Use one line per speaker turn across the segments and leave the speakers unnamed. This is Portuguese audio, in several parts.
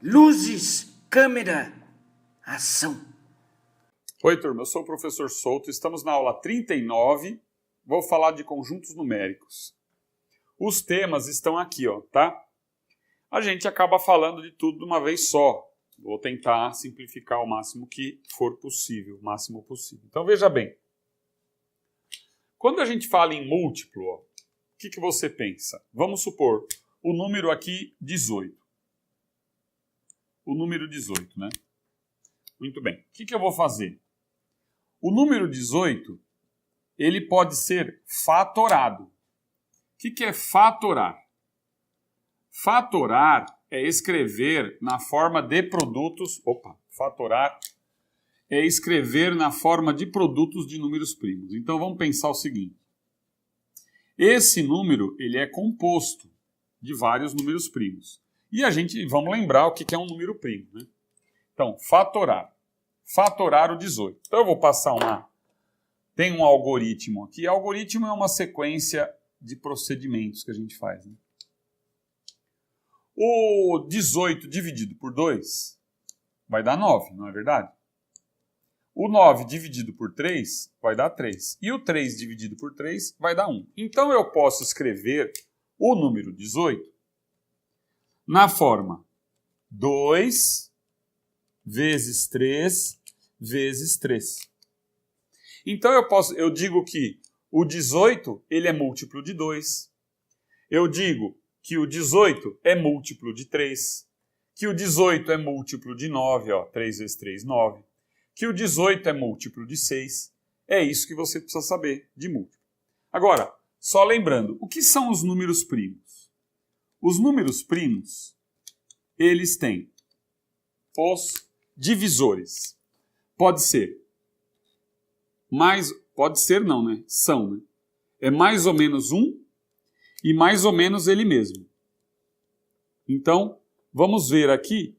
Luzes, câmera, ação.
Oi, turma, eu sou o professor Souto, estamos na aula 39, vou falar de conjuntos numéricos. Os temas estão aqui, ó, tá? A gente acaba falando de tudo de uma vez só. Vou tentar simplificar o máximo que for possível, o máximo possível. Então veja bem, quando a gente fala em múltiplo, ó, o que você pensa? Vamos supor o número aqui 18. O número 18, né? Muito bem. O que eu vou fazer? O número 18, ele pode ser fatorado. O que é fatorar? Fatorar é escrever na forma de produtos... Fatorar é escrever na forma de produtos de números primos. Então vamos pensar o seguinte. Esse número, ele é composto de vários números primos. E vamos lembrar o que é um número primo, né? Então, fatorar. Fatorar o 18. Então eu vou passar tem um algoritmo aqui. Algoritmo é uma sequência de procedimentos que a gente faz, né? O 18 dividido por 2 vai dar 9, não é verdade? O 9 dividido por 3 vai dar 3. E o 3 dividido por 3 vai dar 1. Então eu posso escrever o número 18 na forma 2 vezes 3 vezes 3. Então eu digo que o 18 ele é múltiplo de 2. Eu digo que o 18 é múltiplo de 3. Que o 18 é múltiplo de 9, ó, 3 vezes 3, 9. Que o 18 é múltiplo de 6. É isso que você precisa saber de múltiplo. Agora, só lembrando, o que são os números primos? Os números primos, eles têm os divisores. Pode ser não, né? São, né? É mais ou menos 1 e mais ou menos ele mesmo. Então, vamos ver aqui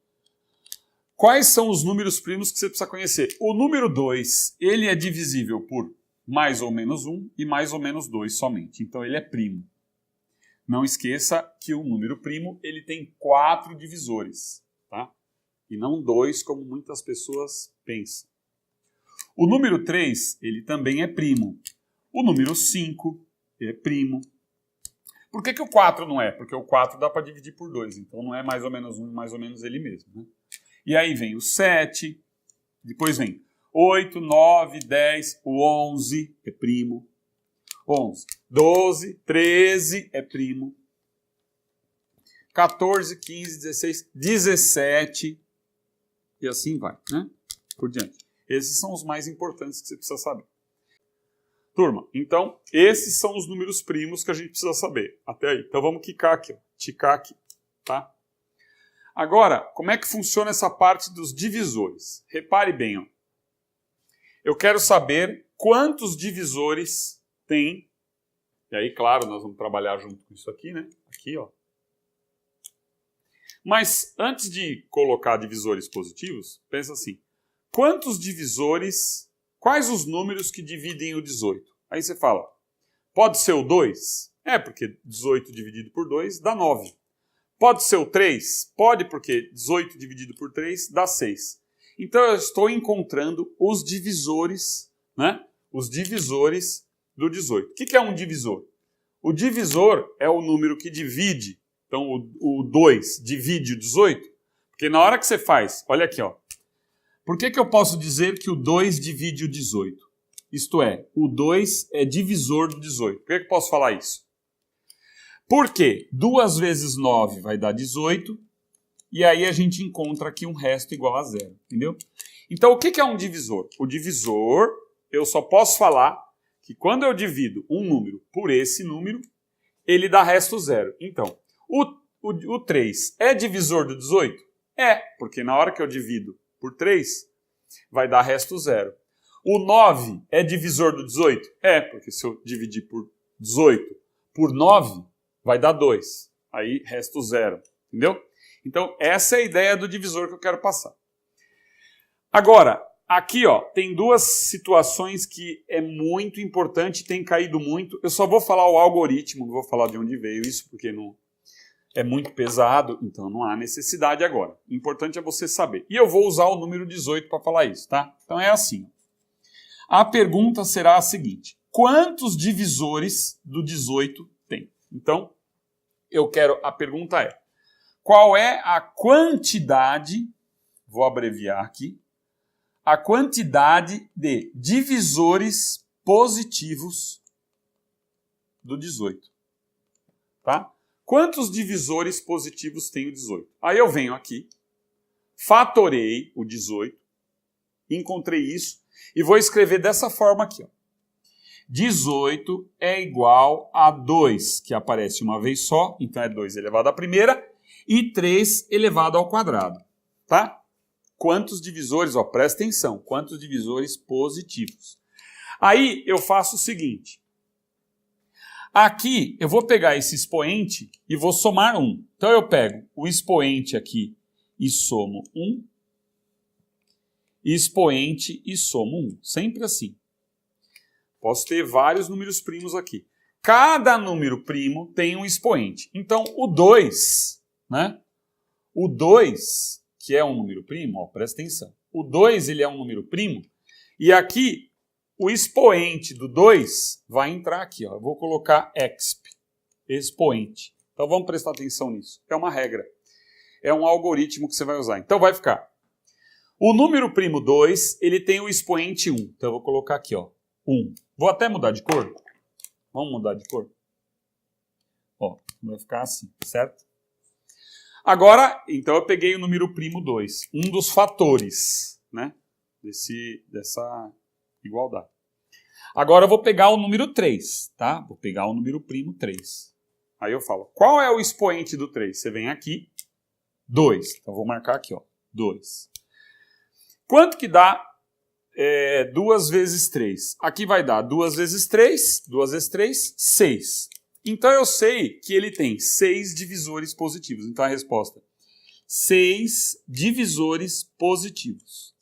quais são os números primos que você precisa conhecer. O número 2, ele é divisível por mais ou menos 1 e mais ou menos 2 somente. Então, ele é primo. Não esqueça que o número primo ele tem 4 divisores, tá? E não 2, como muitas pessoas pensam. O número 3, ele também é primo. O número 5 é primo. Por que o 4 não é? Porque o 4 dá para dividir por 2, então não é mais ou menos 1, mais ou menos ele mesmo, né? E aí vem o 7, depois vem 8, 9, 10, o 11 é primo. 11, 12, 13 é primo. 14, 15, 16, 17 e assim vai, né? Por diante. Esses são os mais importantes que você precisa saber. Turma, então, esses são os números primos que a gente precisa saber. Até aí. Então vamos quicar aqui, ó. Ticar aqui, tá? Agora, como é que funciona essa parte dos divisores? Repare bem, ó. Eu quero saber quantos divisores tem. E aí, claro, nós vamos trabalhar junto com isso aqui, né? Aqui, ó. Mas antes de colocar divisores positivos, pensa assim. Quais os números que dividem o 18? Aí você fala, pode ser o 2? É, porque 18 dividido por 2 dá 9. Pode ser o 3? Pode, porque 18 dividido por 3 dá 6. Então eu estou encontrando os divisores, né? Os divisores do 18. O que é um divisor? O divisor é o número que divide. Então o 2 divide o 18. Porque na hora que você faz, olha aqui, ó. Por que eu posso dizer que o 2 divide o 18? Isto é, o 2 é divisor do 18. Por que eu posso falar isso? Porque 2 vezes 9 vai dar 18, e aí a gente encontra aqui um resto igual a 0, entendeu? Então, o que é um divisor? O divisor, eu só posso falar que quando eu divido um número por esse número, ele dá resto 0. Então, o 3 é divisor do 18? É, porque na hora que eu divido por 3, vai dar resto 0. O 9 é divisor do 18? É, porque se eu dividir por 18 por 9, vai dar 2. Aí, resto 0. Entendeu? Então, essa é a ideia do divisor que eu quero passar. Agora, aqui, ó, tem duas situações que é muito importante, tem caído muito. Eu só vou falar o algoritmo, não vou falar de onde veio isso, porque não... é muito pesado, então não há necessidade agora. O importante é você saber. E eu vou usar o número 18 para falar isso, tá? Então é assim. A pergunta será a seguinte: quantos divisores do 18 tem? Então, a pergunta é: qual é a quantidade, vou abreviar aqui, a quantidade de divisores positivos do 18, tá? Quantos divisores positivos tem o 18? Aí eu venho aqui, fatorei o 18, encontrei isso, e vou escrever dessa forma aqui, ó. 18 é igual a 2, que aparece uma vez só, então é 2 elevado à primeira, e 3 elevado ao quadrado, tá? Quantos divisores, ó, presta atenção, quantos divisores positivos. Aí eu faço o seguinte, aqui eu vou pegar esse expoente e vou somar 1. Então eu pego o expoente aqui e somo 1, expoente e somo 1, sempre assim. Posso ter vários números primos aqui. Cada número primo tem um expoente. Então o 2, né? O 2, que é um número primo, ó, presta atenção. O 2 ele é um número primo e aqui o expoente do 2 vai entrar aqui, ó. Eu vou colocar expoente. Então vamos prestar atenção nisso. É uma regra. É um algoritmo que você vai usar. Então vai ficar. O número primo 2, ele tem o expoente 1. Então eu vou colocar aqui, ó, 1. Vou até mudar de cor. Vamos mudar de cor? Ó, vai ficar assim, certo? Agora, então eu peguei o número primo 2, um dos fatores, né, dessa igualdade. Agora eu vou pegar o número 3, tá? Vou pegar o número primo 3. Aí eu falo, qual é o expoente do 3? Você vem aqui, 2. Então eu vou marcar aqui, ó, 2. Quanto que dá 2 vezes 3? Aqui vai dar 2 vezes 3, 2 vezes 3, 6. Então eu sei que ele tem 6 divisores positivos. Então a resposta, 6 divisores positivos.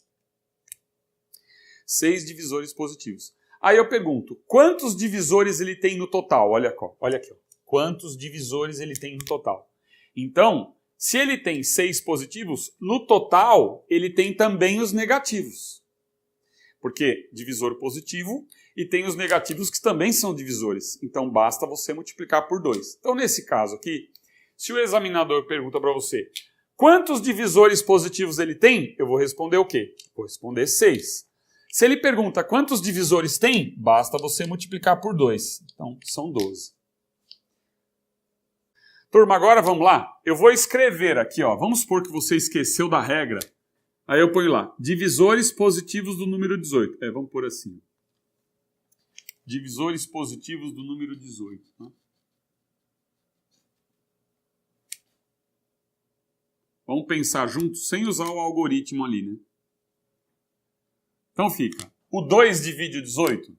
6 divisores positivos. Aí eu pergunto, quantos divisores ele tem no total? Olha aqui, ó. Quantos divisores ele tem no total? Então, se ele tem 6 positivos, no total ele tem também os negativos. Porque divisor positivo e tem os negativos que também são divisores. Então basta você multiplicar por 2. Então nesse caso aqui, se o examinador pergunta para você quantos divisores positivos ele tem, eu vou responder o quê? Vou responder 6. Se ele pergunta quantos divisores tem, basta você multiplicar por 2. Então são 12. Turma, agora vamos lá? Eu vou escrever aqui, ó. Vamos supor que você esqueceu da regra. Aí eu ponho lá, divisores positivos do número 18. Vamos pôr assim. Divisores positivos do número 18. Tá? Vamos pensar juntos, sem usar o algoritmo ali, né? Então fica, o 2 divide o 18?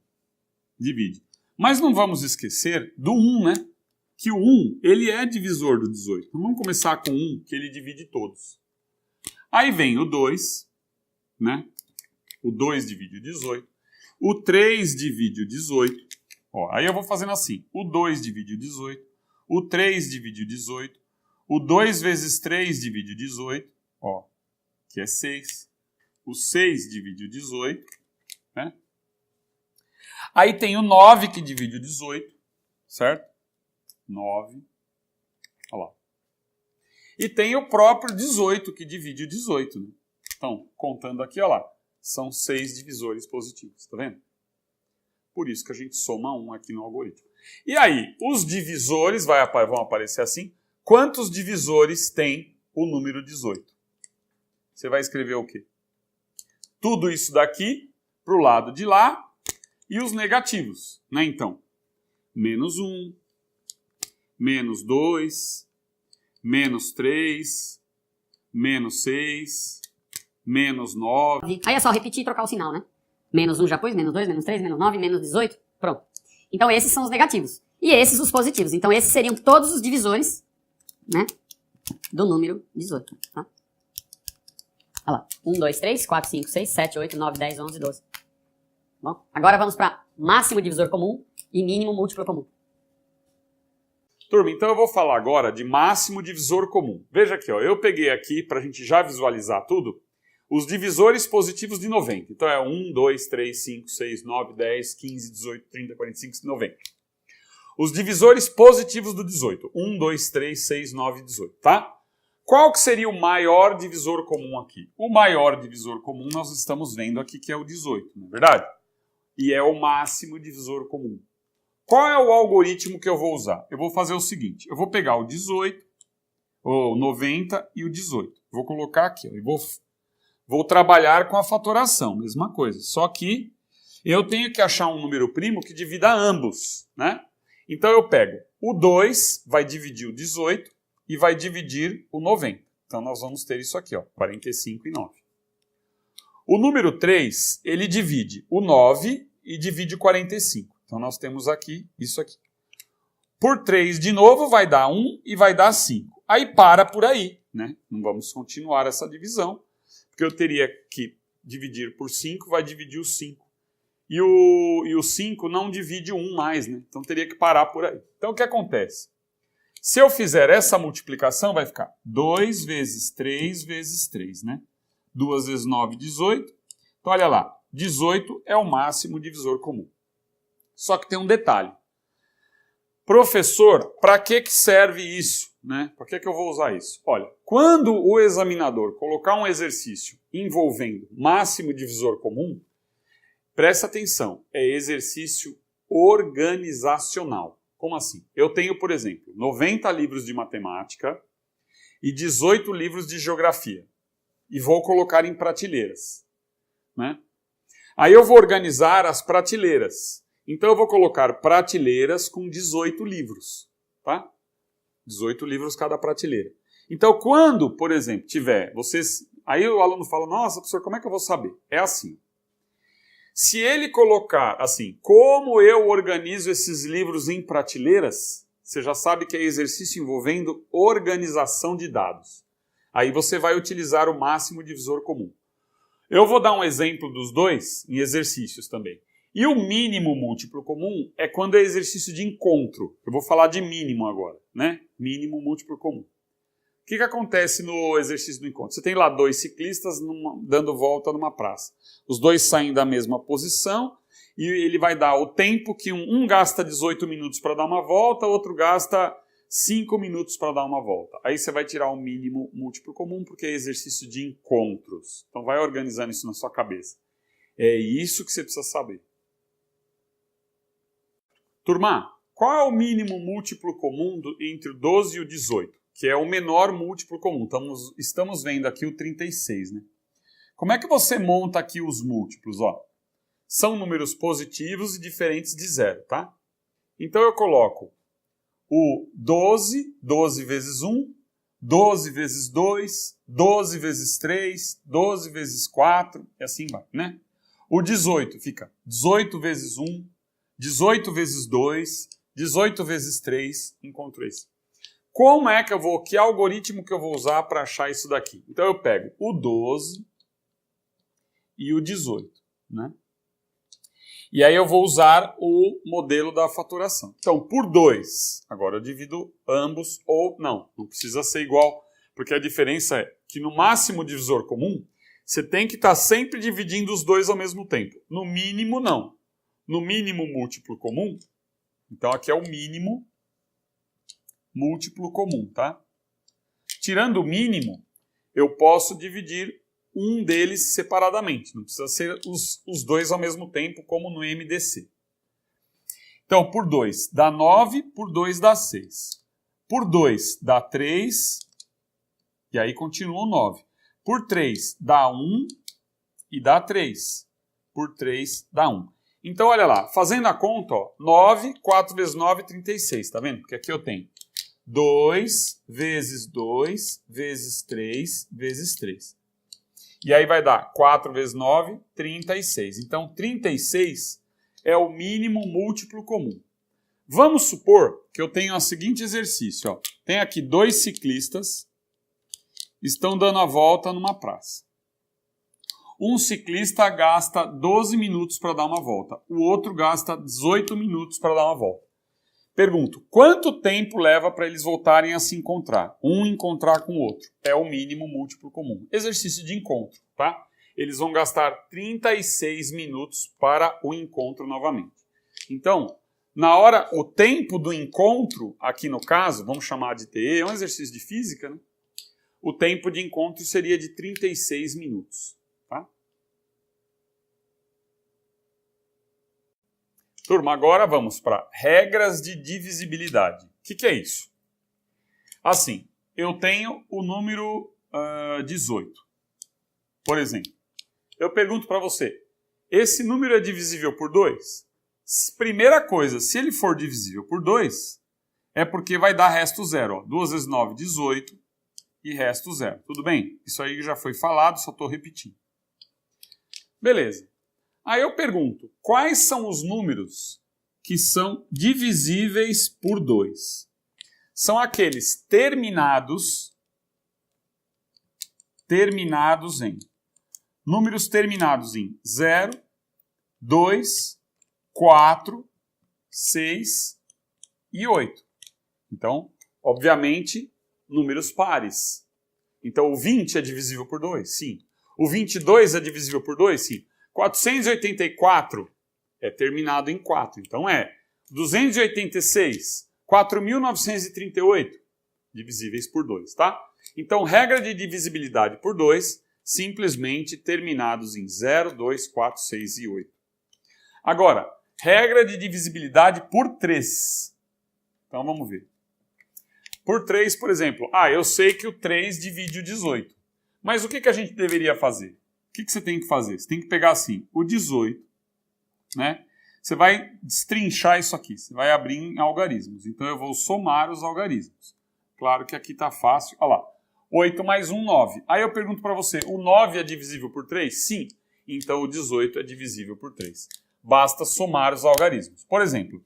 Divide. Mas não vamos esquecer do 1, né? Que o 1, ele é divisor do 18. Então vamos começar com 1, que ele divide todos. Aí vem o 2, né? O 2 divide o 18. O 3 divide o 18. Ó, aí eu vou fazendo assim. O 2 divide o 18. O 3 divide o 18. O 2 vezes 3 divide o 18. Ó, que é 6. O 6 divide o 18. Né? Aí tem o 9 que divide o 18. Certo? 9. Olha lá. E tem o próprio 18, que divide o 18. Né? Então, contando aqui, olha lá, são 6 divisores positivos, tá vendo? Por isso que a gente soma 1 aqui no algoritmo. E aí, os divisores vão aparecer assim. Quantos divisores tem o número 18? Você vai escrever o quê? Tudo isso daqui para o lado de lá e os negativos, né? Então, menos 1, menos 2... menos 3, menos 6, menos 9.
Aí é só repetir e trocar o sinal, né? Menos 1 já pus, menos 2, menos 3, menos 9, menos 18. Pronto. Então esses são os negativos. E esses os positivos. Então esses seriam todos os divisores, né? Do número 18. Tá? Olha lá. 1, 2, 3, 4, 5, 6, 7, 8, 9, 10, 11, 12. Bom, agora vamos para máximo divisor comum e mínimo múltiplo comum.
Turma, então eu vou falar agora de máximo divisor comum. Veja aqui, ó, eu peguei aqui, para a gente já visualizar tudo, os divisores positivos de 90. Então é 1, 2, 3, 5, 6, 9, 10, 15, 18, 30, 45, 90. Os divisores positivos do 18. 1, 2, 3, 6, 9, 18, tá? Qual que seria o maior divisor comum aqui? O maior divisor comum nós estamos vendo aqui que é o 18, não é verdade? E é o máximo divisor comum. Qual é o algoritmo que eu vou usar? Eu vou fazer o seguinte, eu vou pegar o 18, o 90 e o 18. Vou colocar aqui, ó, e vou trabalhar com a fatoração, mesma coisa. Só que eu tenho que achar um número primo que divida ambos, né? Então eu pego o 2, vai dividir o 18 e vai dividir o 90. Então nós vamos ter isso aqui, ó, 45 e 9. O número 3, ele divide o 9 e divide o 45. Então nós temos aqui isso aqui. Por 3 de novo vai dar 1 e vai dar 5. Aí para por aí, né? Não vamos continuar essa divisão, porque eu teria que dividir por 5, vai dividir o 5. E o 5 não divide o 1 mais, né? Então teria que parar por aí. Então o que acontece? Se eu fizer essa multiplicação, vai ficar 2 vezes 3 vezes 3, né? 2 vezes 9, 18. Então olha lá, 18 é o máximo divisor comum. Só que tem um detalhe. Professor, para que serve isso? Né? Para que eu vou usar isso? Olha, quando o examinador colocar um exercício envolvendo máximo divisor comum, presta atenção, é exercício organizacional. Como assim? Eu tenho, por exemplo, 90 livros de matemática e 18 livros de geografia. E vou colocar em prateleiras. Né? Aí eu vou organizar as prateleiras. Então eu vou colocar prateleiras com 18 livros, tá? 18 livros cada prateleira. Então quando, por exemplo, tiver vocês... Aí o aluno fala, nossa, professor, como é que eu vou saber? É assim. Se ele colocar assim, como eu organizo esses livros em prateleiras, você já sabe que é exercício envolvendo organização de dados. Aí você vai utilizar o máximo divisor comum. Eu vou dar um exemplo dos dois em exercícios também. E o mínimo múltiplo comum é quando é exercício de encontro. Eu vou falar de mínimo agora, né? Mínimo múltiplo comum. O que acontece no exercício do encontro? Você tem lá dois ciclistas dando volta numa praça. Os dois saem da mesma posição e ele vai dar o tempo que um gasta 18 minutos para dar uma volta, o outro gasta 5 minutos para dar uma volta. Aí você vai tirar o mínimo múltiplo comum porque é exercício de encontros. Então vai organizando isso na sua cabeça. É isso que você precisa saber. Turma, qual é o mínimo múltiplo comum entre o 12 e o 18? Que é o menor múltiplo comum. Estamos vendo aqui o 36, né? Como é que você monta aqui os múltiplos? Ó, são números positivos e diferentes de zero, tá? Então eu coloco o 12, 12 vezes 1, 12 vezes 2, 12 vezes 3, 12 vezes 4, e assim vai, né? O 18 fica 18 vezes 1, 18 vezes 2, 18 vezes 3, encontro esse. Como é que eu vou, que algoritmo que eu vou usar para achar isso daqui? Então eu pego o 12 e o 18, né? E aí eu vou usar o modelo da fatoração. Então, por 2, agora eu divido ambos, ou não precisa ser igual, porque a diferença é que no máximo divisor comum, você tem que estar sempre dividindo os dois ao mesmo tempo. No mínimo, não. No mínimo múltiplo comum, então aqui é o mínimo múltiplo comum, tá? Tirando o mínimo, eu posso dividir um deles separadamente. Não precisa ser os dois ao mesmo tempo, como no MDC. Então, por 2 dá 9, por 2 dá 6. Por 2 dá 3, e aí continua o 9. Por 3 dá 1 e dá 3. Por 3 dá 1. Então, olha lá, fazendo a conta, ó, 9, 4 vezes 9, 36, tá vendo? Porque aqui eu tenho 2 vezes 2 vezes 3 vezes 3. E aí vai dar 4 vezes 9, 36. Então, 36 é o mínimo múltiplo comum. Vamos supor que eu tenho o seguinte exercício. Ó. Tem aqui dois ciclistas, estão dando a volta numa praça. Um ciclista gasta 12 minutos para dar uma volta. O outro gasta 18 minutos para dar uma volta. Pergunto, quanto tempo leva para eles voltarem a se encontrar? Um encontrar com o outro. É o mínimo múltiplo comum. Exercício de encontro, tá? Eles vão gastar 36 minutos para o encontro novamente. Então, na hora, o tempo do encontro, aqui no caso, vamos chamar de TE, é um exercício de física, né? O tempo de encontro seria de 36 minutos, tá? Turma, agora vamos para regras de divisibilidade. O que é isso? Assim, eu tenho o número 18. Por exemplo, eu pergunto para você, esse número é divisível por 2? Primeira coisa, se ele for divisível por 2, é porque vai dar resto zero. Ó. 2 vezes 9, 18 e resto zero. Tudo bem? Isso aí já foi falado, só estou repetindo. Beleza. Aí eu pergunto, quais são os números que são divisíveis por 2? São aqueles terminados em. Números terminados em 0, 2, 4, 6 e 8. Então, obviamente, números pares. Então, o 20 é divisível por 2? Sim. O 22 é divisível por 2? Sim. 484 é terminado em 4. Então, é 286, 4.938 divisíveis por 2, tá? Então, regra de divisibilidade por 2, simplesmente terminados em 0, 2, 4, 6 e 8. Agora, regra de divisibilidade por 3. Então, vamos ver. Por 3, por exemplo, eu sei que o 3 divide o 18. Mas o que a gente deveria fazer? O que você tem que fazer? Você tem que pegar assim, o 18, né? Você vai destrinchar isso aqui, você vai abrir em algarismos. Então, eu vou somar os algarismos. Claro que aqui está fácil. Olha lá. 8 mais 1, 9. Aí eu pergunto para você, o 9 é divisível por 3? Sim. Então o 18 é divisível por 3. Basta somar os algarismos. Por exemplo,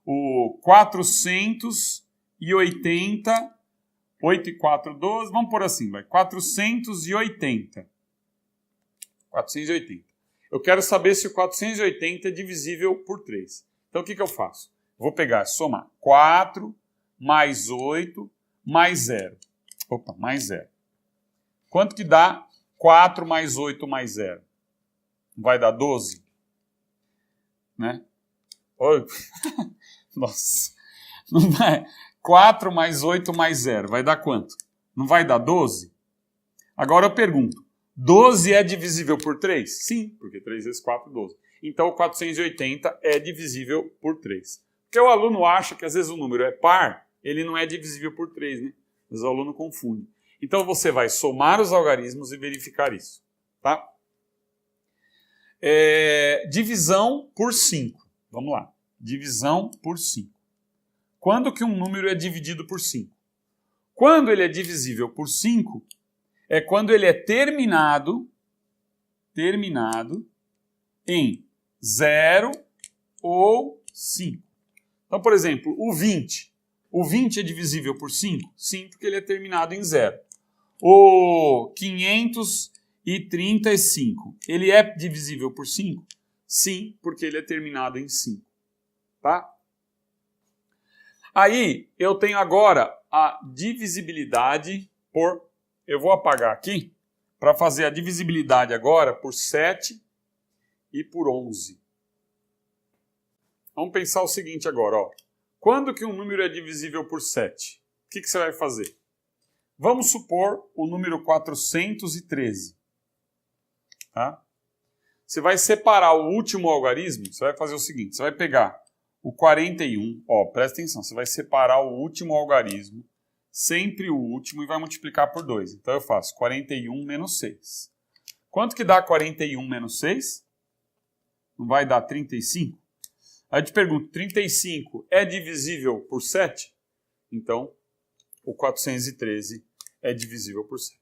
o 480, 8 e 4, 12, vamos pôr assim, vai. 480. 480. Eu quero saber se o 480 é divisível por 3. Então o que eu faço? Vou pegar, somar 4 mais 8 mais 0. Opa, mais 0. Quanto que dá 4 mais 8 mais 0? Vai dar 12? Né? Nossa. Não vai. 4 mais 8 mais 0. Vai dar quanto? Não vai dar 12? Agora eu pergunto. 12 é divisível por 3? Sim, porque 3 vezes 4, 12. Então o 480 é divisível por 3. Porque o aluno acha que às vezes o número é par, ele não é divisível por 3, né? Mas o aluno confunde. Então você vai somar os algarismos e verificar isso. Tá? Divisão por 5. Vamos lá. Divisão por 5. Quando que um número é dividido por 5? Quando ele é divisível por 5, é quando ele é terminado em 0 ou 5. Então, por exemplo, o 20. O 20 é divisível por 5? Sim, porque ele é terminado em 0. O 535, ele é divisível por 5? Sim, porque ele é terminado em 5. Tá? Aí, eu tenho agora a divisibilidade por... Eu vou apagar aqui para fazer a divisibilidade agora por 7 e por 11. Vamos pensar o seguinte agora, ó. Quando que um número é divisível por 7? O que você vai fazer? Vamos supor o número 413. Tá? Você vai separar o último algarismo, você vai fazer o seguinte, você vai pegar o 41, presta atenção, você vai separar o último algarismo, sempre o último, e vai multiplicar por 2. Então eu faço 41 menos 6. Quanto que dá 41 menos 6? Não vai dar 35? Aí eu te pergunto, 35 é divisível por 7? Então, o 413 é divisível por 7.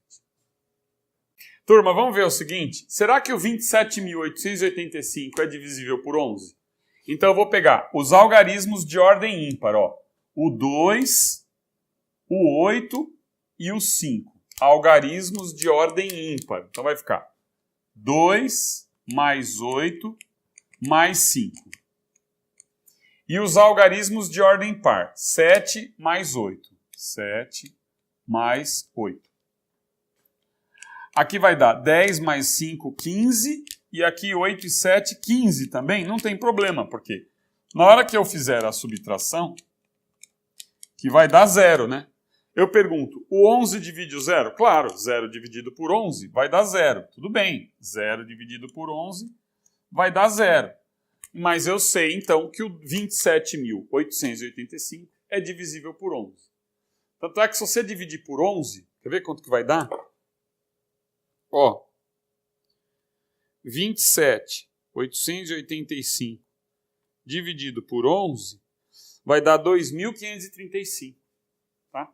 Turma, vamos ver o seguinte. Será que o 27.885 é divisível por 11? Então, eu vou pegar os algarismos de ordem ímpar. Ó. O 2, o 8 e o 5. Algarismos de ordem ímpar. Então, vai ficar 2 mais 8 mais 5. E os algarismos de ordem par. 7 mais 8. 7 mais 8. Aqui vai dar 10 mais 5, 15. E aqui 8 e 7, 15 também. Não tem problema, porque na hora que eu fizer a subtração, que vai dar 0, né? Eu pergunto, o 11 divide o 0? Claro, 0 dividido por 11 vai dar 0. Tudo bem, 0 dividido por 11 vai dar 0. Mas eu sei, então, que o 27.885 é divisível por 11. Tanto é que se você dividir por 11, quer ver quanto que vai dar? Ó, 27.885 dividido por 11 vai dar 2.535. Tá?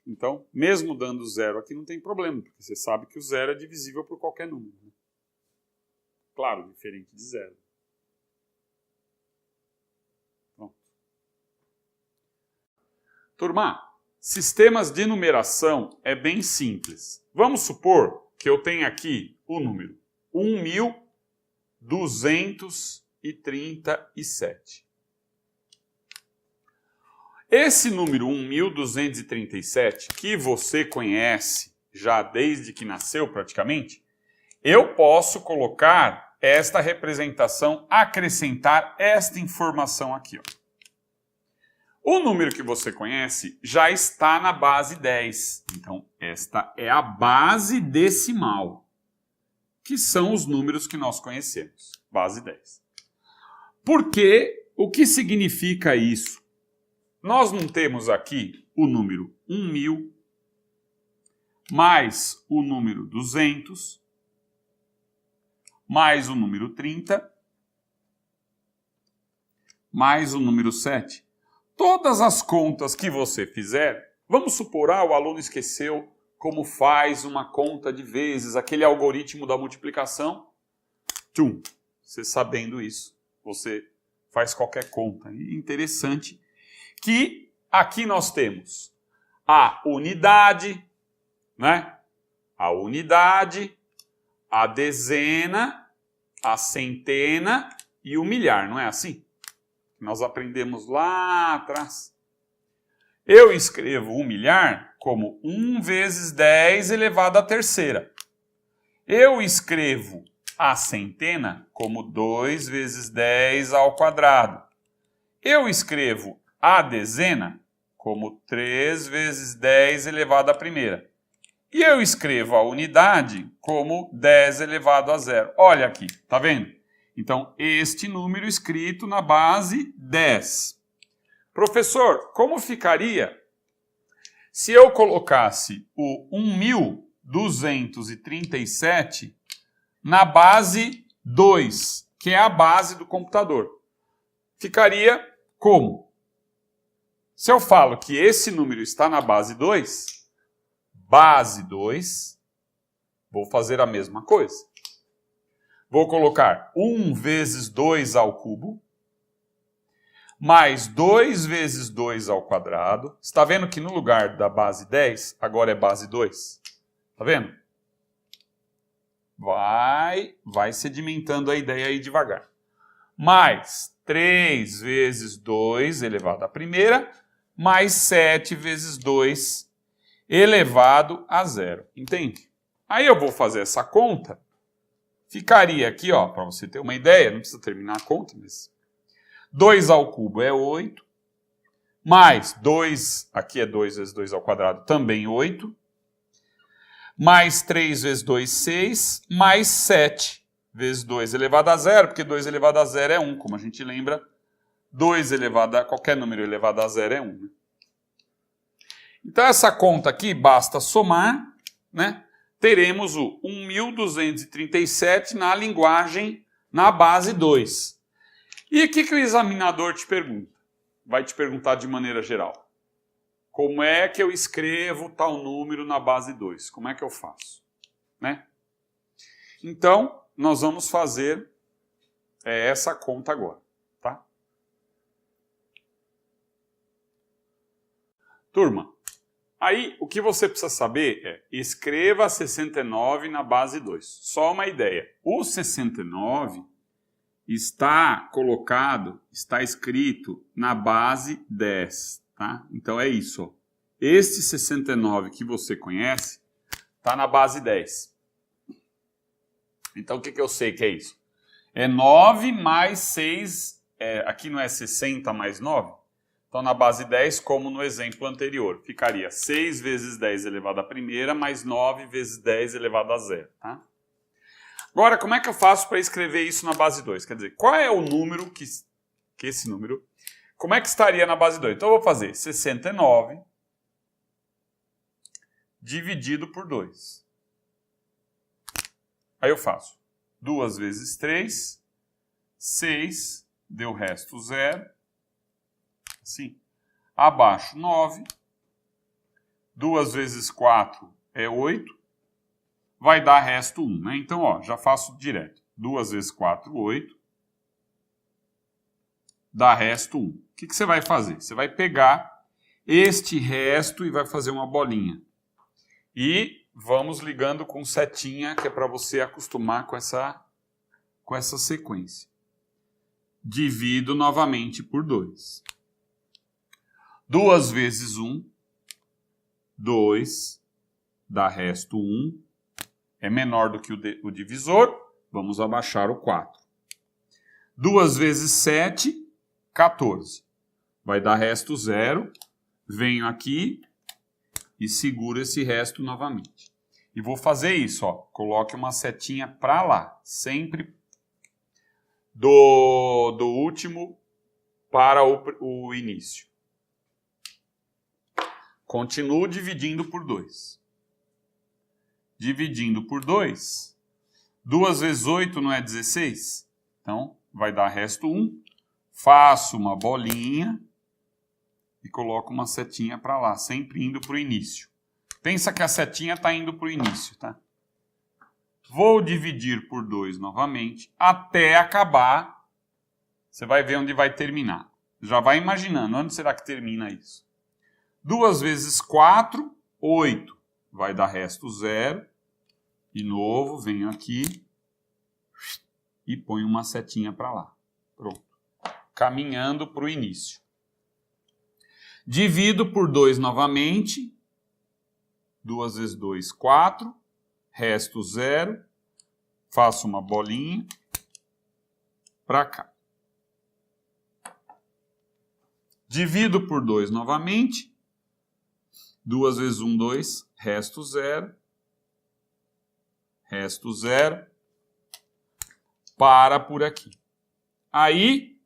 Então, mesmo dando 0 aqui, não tem problema, porque você sabe que o 0 é divisível por qualquer número. Né? Claro, diferente de 0. Pronto. Turma, sistemas de numeração é bem simples. Vamos supor que eu tenho aqui o número 1.237. Esse número 1.237, que você conhece já desde que nasceu praticamente, eu posso colocar esta representação, acrescentar esta informação aqui. Ó. O número que você conhece já está na base 10. Então, esta é a base decimal, que são os números que nós conhecemos. Base 10. Por quê? O que significa isso? Nós não temos aqui o número 1.000 mais o número 200 mais o número 30 mais o número 7. Todas as contas que você fizer, vamos supor, o aluno esqueceu como faz uma conta de vezes, aquele algoritmo da multiplicação. Tchum, você sabendo isso, você faz qualquer conta. Interessante que aqui nós temos a unidade, né? A unidade, a dezena, a centena e o milhar, não é assim? Nós aprendemos lá atrás. Eu escrevo o milhar como 1 vezes 10 elevado à terceira. Eu escrevo a centena como 2 vezes 10 ao quadrado. Eu escrevo a dezena como 3 vezes 10 elevado à primeira. E eu escrevo a unidade como 10 elevado a zero. Olha aqui, tá vendo? Então, este número escrito na base 10. Professor, como ficaria se eu colocasse o 1.237 na base 2, que é a base do computador? Ficaria como? Se eu falo que esse número está na base 2, vou fazer a mesma coisa. Vou colocar 1 vezes 2 ao cubo, mais 2 vezes 2 ao quadrado. Está vendo que no lugar da base 10, agora é base 2? Está vendo? Vai sedimentando a ideia aí devagar. Mais 3 vezes 2 elevado à primeira, mais 7 vezes 2 elevado a zero. Entende? Aí eu vou fazer essa conta. Ficaria aqui, ó, para você ter uma ideia, não precisa terminar a conta, mas 2 ao cubo é 8, mais 2, aqui é 2 vezes 2 ao quadrado, também 8, mais 3 vezes 2, 6, mais 7 vezes 2 elevado a zero, porque 2 elevado a zero é 1, como a gente lembra, 2 elevado a qualquer número elevado a zero é 1. Né? Então essa conta aqui, basta somar, né? Teremos o 1.237 na linguagem, na base 2. E o que o examinador te pergunta? Vai te perguntar de maneira geral. Como é que eu escrevo tal número na base 2? Como é que eu faço? Né? Então, nós vamos fazer essa conta agora. Tá? Turma, aí o que você precisa saber é, escreva 69 na base 2. Só uma ideia. O 69 está colocado, está escrito na base 10, tá? Então é isso, ó. Este 69 que você conhece está na base 10. Então o que eu sei que é isso? É 9 mais 6, aqui não é 60 mais 9? Então na base 10, como no exemplo anterior, ficaria 6 vezes 10 elevado à primeira mais 9 vezes 10 elevado a 0, tá? Agora, como é que eu faço para escrever isso na base 2? Quer dizer, qual é o número que esse número, como é que estaria na base 2? Então eu vou fazer 69 dividido por 2. Aí eu faço 2 vezes 3, 6, deu resto 0. Assim. Abaixo 9. 2 vezes 4 é 8. Vai dar resto 1, né? Então, ó, já faço direto. 2 vezes 4, 8. Dá resto 1. O que você vai fazer? Você vai pegar este resto e vai fazer uma bolinha. E vamos ligando com setinha, que é para você acostumar com essa sequência. Divido novamente por 2. 2 vezes 1, 2. Dá resto 1. É menor do que o divisor, vamos abaixar o 4. 2 vezes 7, 14. Vai dar resto 0. Venho aqui e seguro esse resto novamente. E vou fazer isso, ó. Coloque uma setinha para lá. Sempre do último para o início. Continuo dividindo por 2. Dividindo por 2. 2 vezes 8 não é 16? Então, vai dar resto 1. Faço uma bolinha e coloco uma setinha para lá, sempre indo para o início. Pensa que a setinha está indo para o início, tá? Vou dividir por 2 novamente, até acabar. Você vai ver onde vai terminar. Já vai imaginando, onde será que termina isso? 2 vezes 4, 8. Vai dar resto 0. De novo, venho aqui e ponho uma setinha para lá. Pronto. Caminhando para o início. Divido por 2 novamente. 2 vezes 2, 4. Resto 0. Faço uma bolinha para cá. Divido por 2 novamente. 2 vezes 1, 2. Resto 0. Resto 0. Para por aqui. Aí,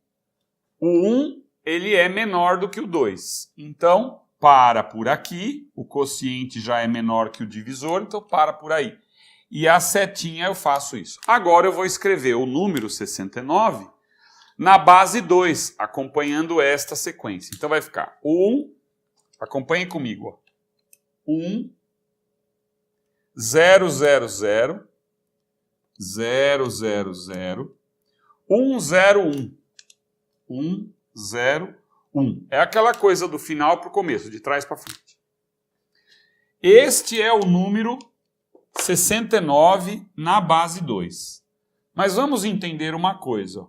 o 1, ele é menor do que o 2. Então, para por aqui. O quociente já é menor que o divisor, então para por aí. E a setinha eu faço isso. Agora eu vou escrever o número 69 na base 2, acompanhando esta sequência. Então vai ficar 1, acompanhe comigo, ó. 1, 0, 0, 0, 0, 0, 0, 1, 0, 1. 1, 0, 1. É aquela coisa do final para o começo, de trás para frente. Este é o número 69 na base 2. Mas vamos entender uma coisa.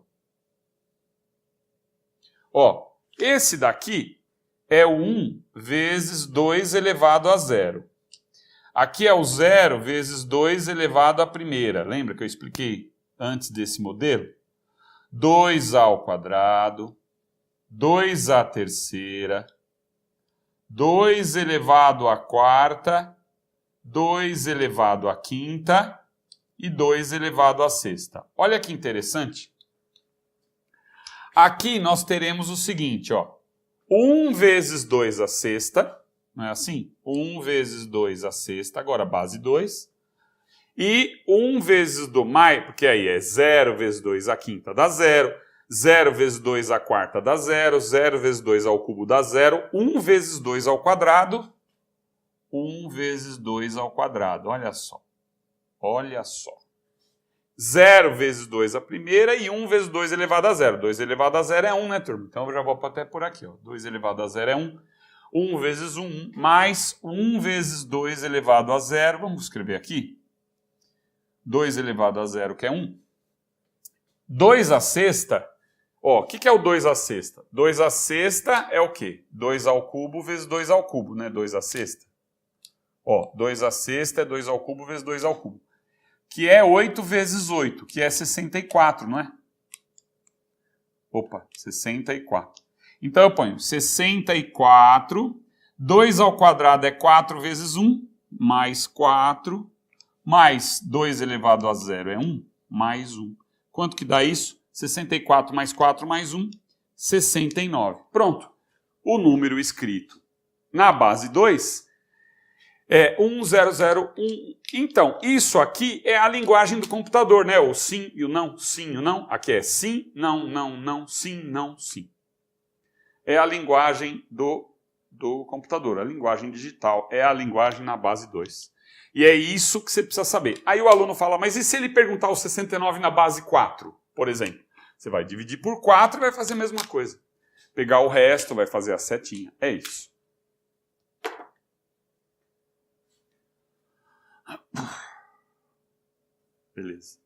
Ó, esse daqui é o 1 vezes 2 elevado a 0. Aqui é o 0 vezes 2 elevado à primeira. Lembra que eu expliquei antes desse modelo? 2 ao quadrado, 2 à terceira, 2 elevado à quarta, 2 elevado à quinta e 2 elevado à sexta. Olha que interessante. Aqui nós teremos o seguinte, ó. 1 vezes 2 à sexta, não é assim? 1 vezes 2 à sexta, agora base 2. E 1 vezes 2, mais, porque aí é 0 vezes 2 à quinta dá 0, 0 vezes 2 à quarta dá 0, 0 vezes 2 ao cubo dá 0, 1 vezes 2 ao quadrado, 1 vezes 2 ao quadrado, olha só. Olha só. 0 vezes 2 a primeira e 1 vezes 2 elevado a 0. 2 elevado a 0 é 1, né, turma? Então eu já vou até por aqui, ó. 2 elevado a 0 é 1. 1 vezes 1, mais 1 vezes 2 elevado a 0. Vamos escrever aqui. 2 elevado a 0, que é 1. 2 à sexta, ó, o que é o 2 à sexta? 2 à sexta é o quê? 2 ao cubo vezes 2 ao cubo, né? 2 à sexta. Ó, 2 à sexta é 2 ao cubo vezes 2 ao cubo. Que é 8 vezes 8, que é 64, não é? Opa, 64. Então eu ponho 64, 2 ao quadrado é 4 vezes 1, mais 4, mais 2 elevado a 0 é 1, mais 1. Quanto que dá isso? 64 mais 4 mais 1, 69. Pronto. O número escrito na base 2 é 1001. Então, isso aqui é a linguagem do computador, né? O sim e o não, sim e o não. Aqui é sim, não, não, não, sim, não, sim. É a linguagem do computador, a linguagem digital, é a linguagem na base 2. E é isso que você precisa saber. Aí o aluno fala, mas e se ele perguntar o 69 na base 4, por exemplo? Você vai dividir por 4 e vai fazer a mesma coisa. Pegar o resto, vai fazer a setinha. É isso. Beleza.